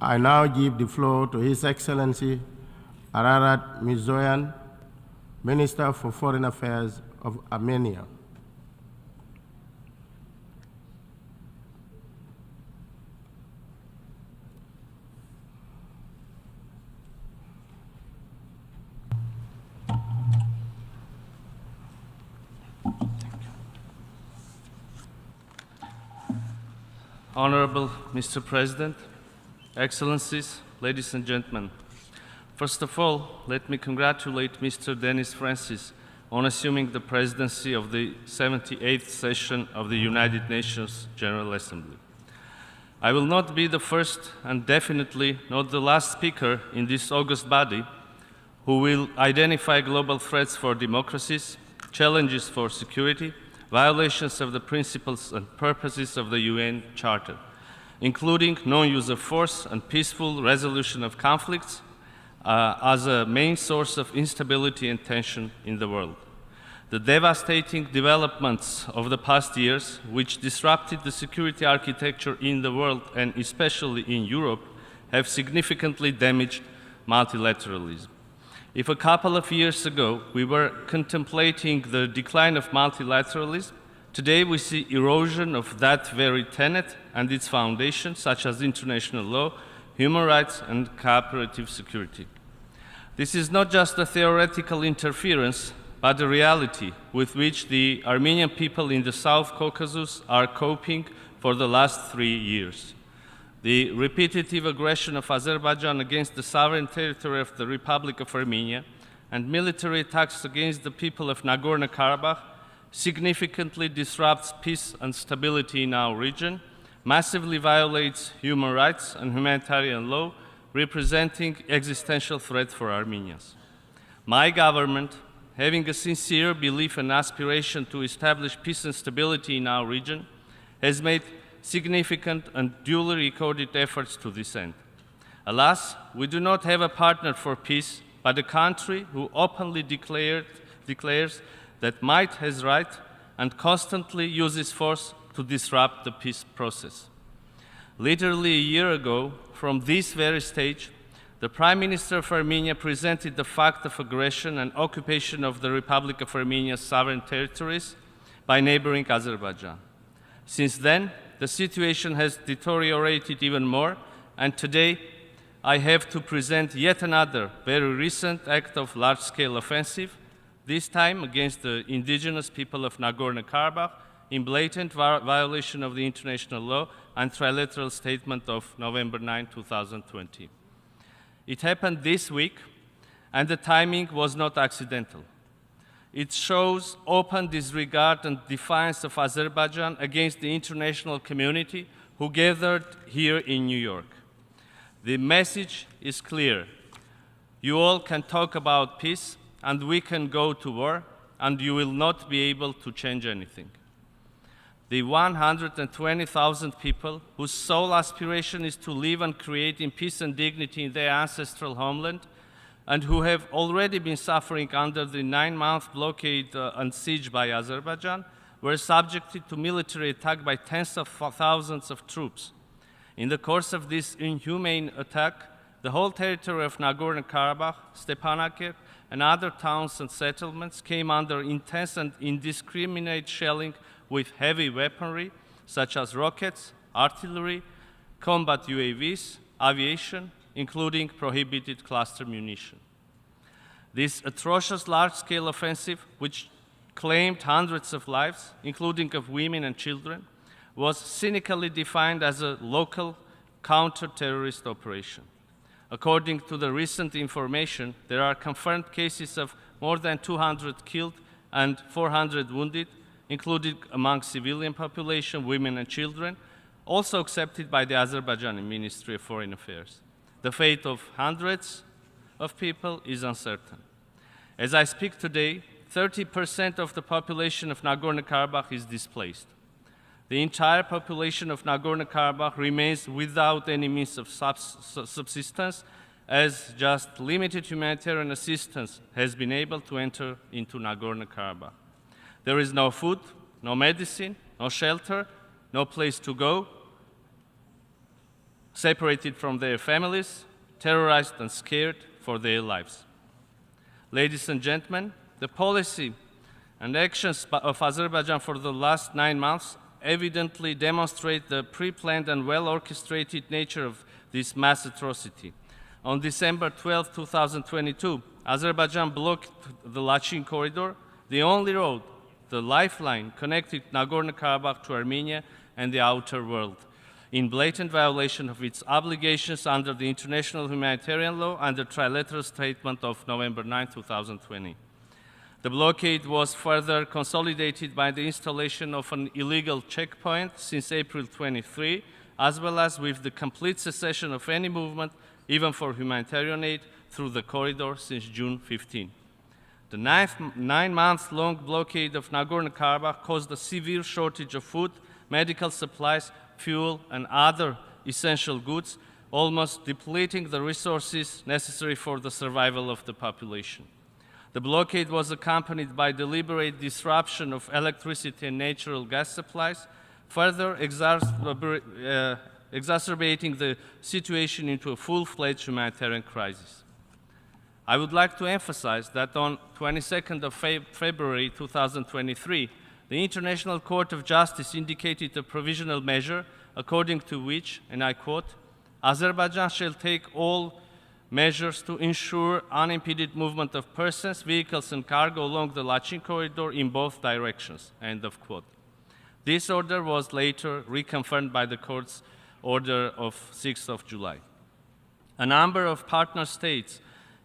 I now give the floor to His Excellency Ararat Mirzoyan, Minister for Foreign Affairs of Armenia. Honorable Mr. President, Excellencies, ladies and gentlemen, first of all, let me congratulate Mr. Denis Francis on assuming the presidency of the 78th session of the United Nations General Assembly. I will not be the first and definitely not the last speaker in this august body who will identify global threats for democracies, challenges for security, violations of the principles and purposes of the UN Charter, including non-use of force and peaceful resolution of conflicts as a main source of instability and tension in the world. The devastating developments of the past years, which disrupted the security architecture in the world and especially in Europe, have significantly damaged multilateralism. If a couple of years ago we were contemplating the decline of multilateralism, today we see erosion of that very tenet and its foundations, such as international law, human rights, and cooperative security. This is not just a theoretical interference, but a reality with which the Armenian people in the South Caucasus are coping for the last 3 years. The repetitive aggression of Azerbaijan against the sovereign territory of the Republic of Armenia and military attacks against the people of Nagorno-Karabakh significantly disrupts peace and stability in our region, massively violates human rights and humanitarian law, representing existential threat for Armenians. My government, having a sincere belief and aspiration to establish peace and stability in our region, has made significant and duly recorded efforts to this end. Alas, we do not have a partner for peace, but a country who openly declares that might has right and constantly uses force to disrupt the peace process. Literally a year ago, from this very stage, the Prime Minister of Armenia presented the fact of aggression and occupation of the Republic of Armenia's sovereign territories by neighboring Azerbaijan. Since then, the situation has deteriorated even more, and today I have to present yet another very recent act of large-scale offensive, this time against the indigenous people of Nagorno-Karabakh, in blatant violation of the international law and trilateral statement of November 9, 2020. It happened this week, and the timing was not accidental. It shows open disregard and defiance of Azerbaijan against the international community who gathered here in New York. The message is clear. You all can talk about peace, and we can go to war, and you will not be able to change anything. The 120,000 people whose sole aspiration is to live and create in peace and dignity in their ancestral homeland, and who have already been suffering under the 9-month blockade and siege by Azerbaijan, were subjected to military attack by tens of thousands of troops. In the course of this inhumane attack, the whole territory of Nagorno-Karabakh, Stepanakert, and other towns and settlements came under intense and indiscriminate shelling with heavy weaponry, such as rockets, artillery, combat UAVs, aviation, including prohibited cluster munition. This atrocious large-scale offensive, which claimed hundreds of lives, including of women and children, was cynically defined as a local counter-terrorist operation. According to the recent information, there are confirmed cases of more than 200 killed and 400 wounded, including among civilian population, women and children, also accepted by the Azerbaijani Ministry of Foreign Affairs. The fate of hundreds of people is uncertain. As I speak today, 30% of the population of Nagorno-Karabakh is displaced. The entire population of Nagorno-Karabakh remains without any means of subsistence, as just limited humanitarian assistance has been able to enter into Nagorno-Karabakh. There is no food, no medicine, no shelter, no place to go. separated from their families, terrorized and scared for their lives. Ladies and gentlemen, the policy and actions of Azerbaijan for the last 9 months evidently demonstrate the pre-planned and well-orchestrated nature of this mass atrocity. On December 12, 2022, Azerbaijan blocked the Lachin corridor, the only road, the lifeline connecting Nagorno-Karabakh to Armenia and the outer world, in blatant violation of its obligations under the international humanitarian law and the trilateral statement of November 9, 2020. The blockade was further consolidated by the installation of an illegal checkpoint since April 23, as well as with the complete cessation of any movement, even for humanitarian aid, through the corridor since June 15. The 9-month-long blockade of Nagorno-Karabakh caused a severe shortage of food, medical supplies, fuel, and other essential goods, almost depleting the resources necessary for the survival of the population. The blockade was accompanied by deliberate disruption of electricity and natural gas supplies, further exacerbating the situation into a full-fledged humanitarian crisis. I would like to emphasize that on 22nd of February 2023, the International Court of Justice indicated a provisional measure according to which, and I quote, Azerbaijan shall take all measures to ensure unimpeded movement of persons, vehicles, and cargo along the Lachin corridor in both directions, end of quote. This order was later reconfirmed by the court's order of 6th of July. A number of partner states,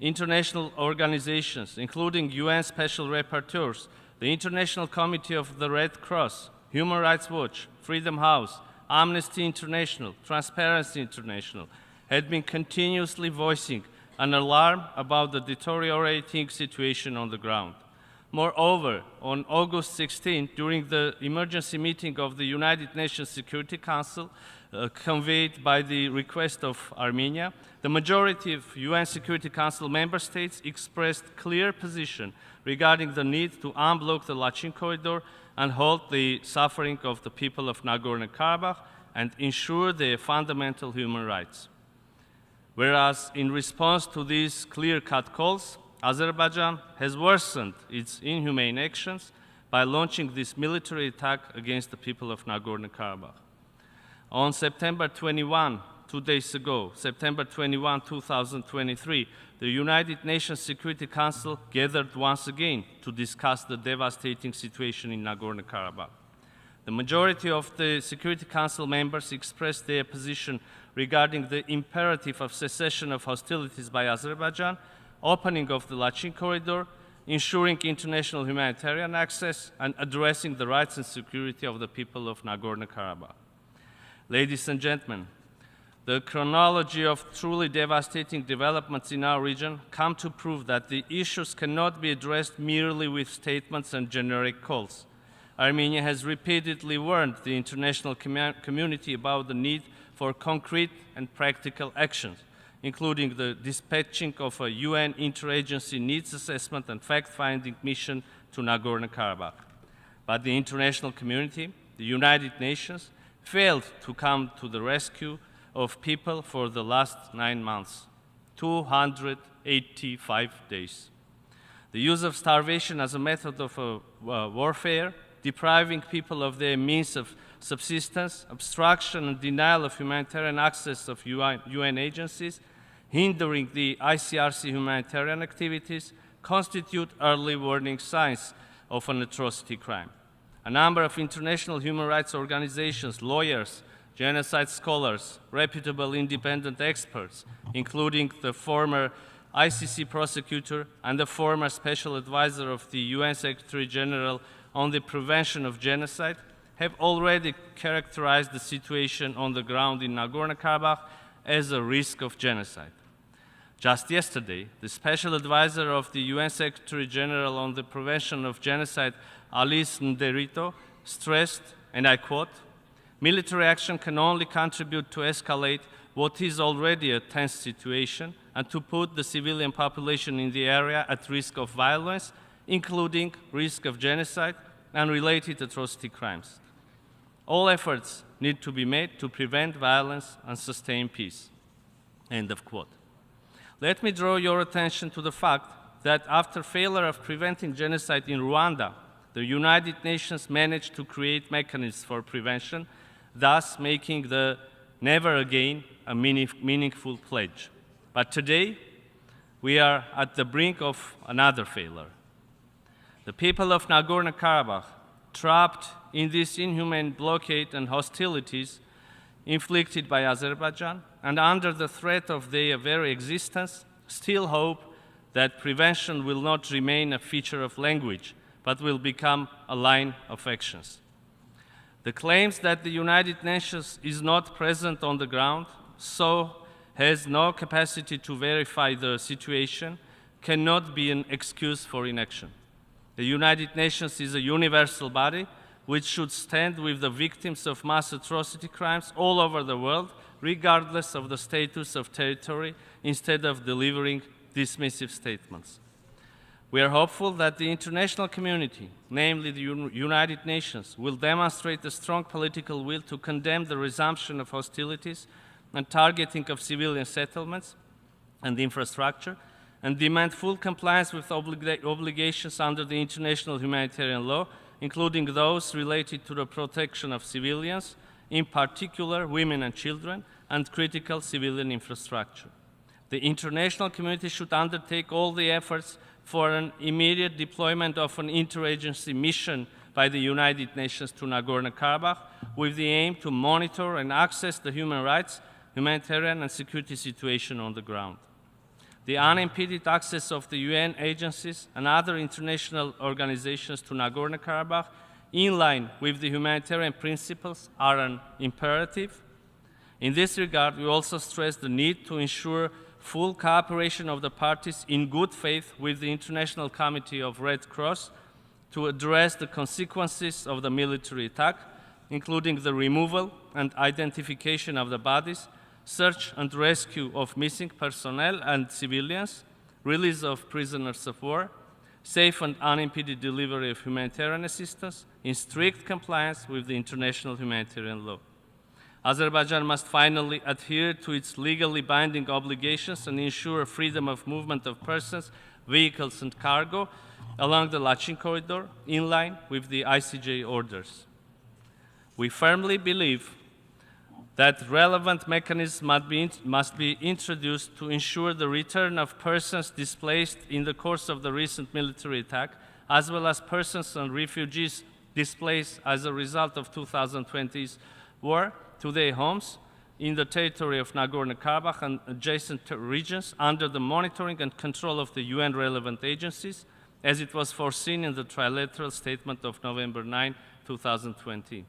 international organizations, including UN Special Rapporteurs, the International Committee of the Red Cross, Human Rights Watch, Freedom House, Amnesty International, Transparency International, had been continuously voicing an alarm about the deteriorating situation on the ground. Moreover, on August 16, during the emergency meeting of the United Nations Security Council, convened by the request of Armenia, the majority of UN Security Council member states expressed clear position regarding the need to unblock the Lachin corridor and halt the suffering of the people of Nagorno-Karabakh and ensure their fundamental human rights. Whereas in response to these clear-cut calls, Azerbaijan has worsened its inhumane actions by launching this military attack against the people of Nagorno-Karabakh. On September 21, 2 days ago, September 21, 2023, the United Nations Security Council gathered once again to discuss the devastating situation in Nagorno-Karabakh. The majority of the Security Council members expressed their position regarding the imperative of cessation of hostilities by Azerbaijan, opening of the Lachin corridor, ensuring international humanitarian access, and addressing the rights and security of the people of Nagorno-Karabakh. Ladies and gentlemen, the chronology of truly devastating developments in our region come to prove that the issues cannot be addressed merely with statements and generic calls. Armenia has repeatedly warned the international community about the need for concrete and practical actions, including the dispatching of a UN interagency needs assessment and fact-finding mission to Nagorno-Karabakh. But the international community, the United Nations, failed to come to the rescue of people for the last 9 months, 285 days. The use of starvation as a method of warfare, depriving people of their means of subsistence, obstruction and denial of humanitarian access of UN agencies, hindering the ICRC humanitarian activities, constitute early warning signs of an atrocity crime. A number of international human rights organizations, lawyers, genocide scholars, reputable independent experts, including the former ICC prosecutor and the former special advisor of the UN Secretary General on the prevention of genocide, have already characterized the situation on the ground in Nagorno-Karabakh as a risk of genocide. Just yesterday, the special advisor of the UN Secretary General on the prevention of genocide, Alice Nderito, stressed, and I quote, "Military action can only contribute to escalate what is already a tense situation and to put the civilian population in the area at risk of violence, including risk of genocide and related atrocity crimes. All efforts need to be made to prevent violence and sustain peace." End of quote. Let me draw your attention to the fact that after failure of preventing genocide in Rwanda, the United Nations managed to create mechanisms for prevention, thus making the never again a meaningful pledge. But today, we are at the brink of another failure. The people of Nagorno-Karabakh, trapped in this inhumane blockade and hostilities inflicted by Azerbaijan, and under the threat of their very existence, still hope that prevention will not remain a feature of language, but will become a line of actions. The claims that the United Nations is not present on the ground, so has no capacity to verify the situation, cannot be an excuse for inaction. The United Nations is a universal body which should stand with the victims of mass atrocity crimes all over the world, regardless of the status of territory, instead of delivering dismissive statements. We are hopeful that the international community, namely the United Nations, will demonstrate a strong political will to condemn the resumption of hostilities and targeting of civilian settlements and infrastructure, and demand full compliance with obligations under the international humanitarian law, including those related to the protection of civilians, in particular women and children, and critical civilian infrastructure. The international community should undertake all the efforts for an immediate deployment of an interagency mission by the United Nations to Nagorno-Karabakh with the aim to monitor and access the human rights, humanitarian and security situation on the ground. The unimpeded access of the UN agencies and other international organizations to Nagorno-Karabakh, in line with the humanitarian principles, are an imperative. In this regard, we also stress the need to ensure full cooperation of the parties in good faith with the International Committee of Red Cross to address the consequences of the military attack, including the removal and identification of the bodies, search and rescue of missing personnel and civilians, release of prisoners of war, safe and unimpeded delivery of humanitarian assistance in strict compliance with the international humanitarian law. Azerbaijan must finally adhere to its legally binding obligations and ensure freedom of movement of persons, vehicles and cargo along the Lachin corridor in line with the ICJ orders. We firmly believe that relevant mechanisms must be introduced to ensure the return of persons displaced in the course of the recent military attack, as well as persons and refugees displaced as a result of 2020's war to their homes in the territory of Nagorno-Karabakh and adjacent regions under the monitoring and control of the UN relevant agencies, as it was foreseen in the trilateral statement of November 9, 2020.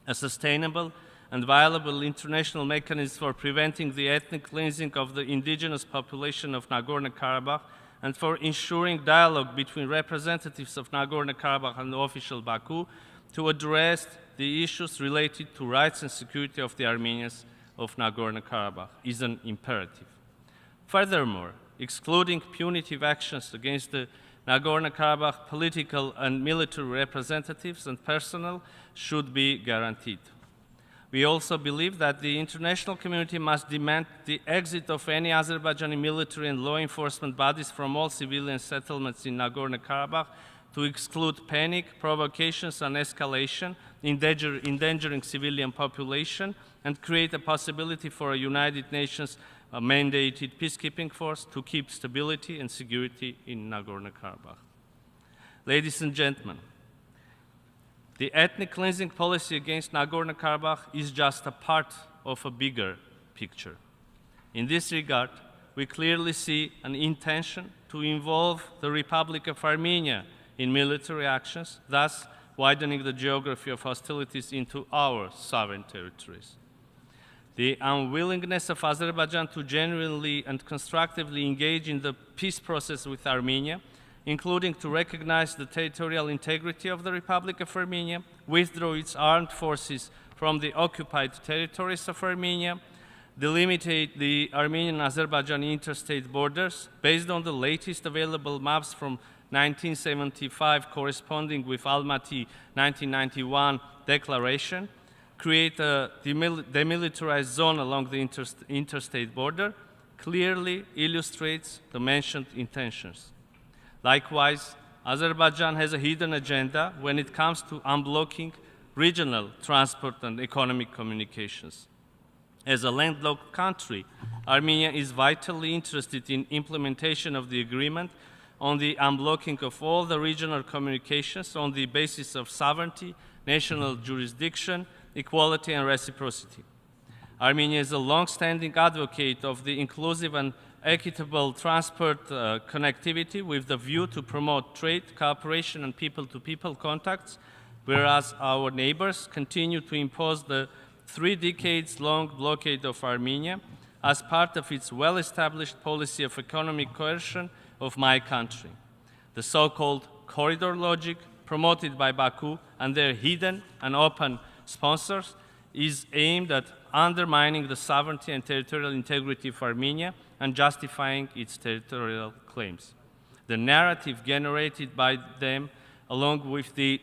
A sustainable and viable international mechanism for preventing the ethnic cleansing of the indigenous population of Nagorno-Karabakh and for ensuring dialogue between representatives of Nagorno-Karabakh and official Baku to address the issues related to rights and security of the Armenians of Nagorno-Karabakh is an imperative. Furthermore, excluding punitive actions against the Nagorno-Karabakh political and military representatives and personnel should be guaranteed. We also believe that the international community must demand the exit of any Azerbaijani military and law enforcement bodies from all civilian settlements in Nagorno-Karabakh to exclude panic, provocations and escalation, endangering civilian population, and create a possibility for a United Nations mandated peacekeeping force to keep stability and security in Nagorno-Karabakh. Ladies and gentlemen, the ethnic cleansing policy against Nagorno-Karabakh is just a part of a bigger picture. In this regard, we clearly see an intention to involve the Republic of Armenia in military actions, thus widening the geography of hostilities into our sovereign territories. The unwillingness of Azerbaijan to genuinely and constructively engage in the peace process with Armenia, including to recognize the territorial integrity of the Republic of Armenia, withdraw its armed forces from the occupied territories of Armenia, delimitate the Armenian-Azerbaijani interstate borders based on the latest available maps from 1975 corresponding with Almaty 1991 declaration, create a demilitarized zone along the interstate border clearly illustrates the mentioned intentions. Likewise, Azerbaijan has a hidden agenda when it comes to unblocking regional transport and economic communications. As a landlocked country, Armenia is vitally interested in implementation of the agreement on the unblocking of all the regional communications on the basis of sovereignty, national jurisdiction, equality, and reciprocity. Armenia is a long-standing advocate of the inclusive and equitable transport connectivity with the view to promote trade, cooperation, and people-to-people contacts, whereas our neighbors continue to impose the 3 decades-long blockade of Armenia as part of its well-established policy of economic coercion of my country. The so-called corridor logic promoted by Baku and their hidden and open sponsors is aimed at undermining the sovereignty and territorial integrity of Armenia and justifying its territorial claims. The narrative generated by them, along with the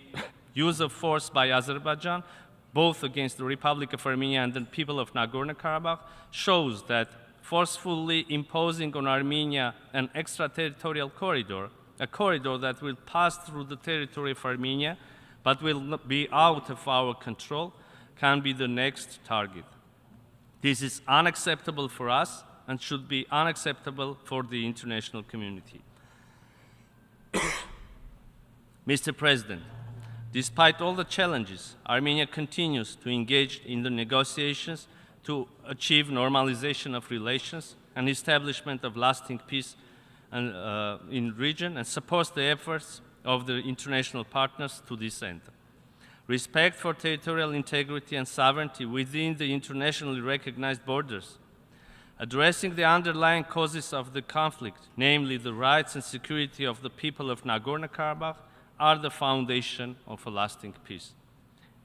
use of force by Azerbaijan, both against the Republic of Armenia and the people of Nagorno-Karabakh, shows that forcefully imposing on Armenia an extraterritorial corridor, a corridor that will pass through the territory of Armenia but will not be out of our control, can be the next target. This is unacceptable for us and should be unacceptable for the international community. Mr. President, despite all the challenges, Armenia continues to engage in the negotiations to achieve normalization of relations and establishment of lasting peace in the region, and supports the efforts of the international partners to this end. Respect for territorial integrity and sovereignty within the internationally recognized borders, addressing the underlying causes of the conflict, namely the rights and security of the people of Nagorno-Karabakh, are the foundation of a lasting peace.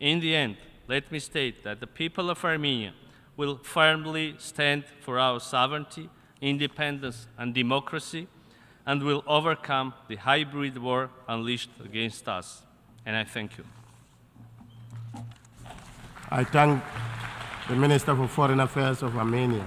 In the end, let me state that the people of Armenia will firmly stand for our sovereignty, independence, and democracy, and will overcome the hybrid war unleashed against us. And I thank you. I thank the Minister for Foreign Affairs of Armenia.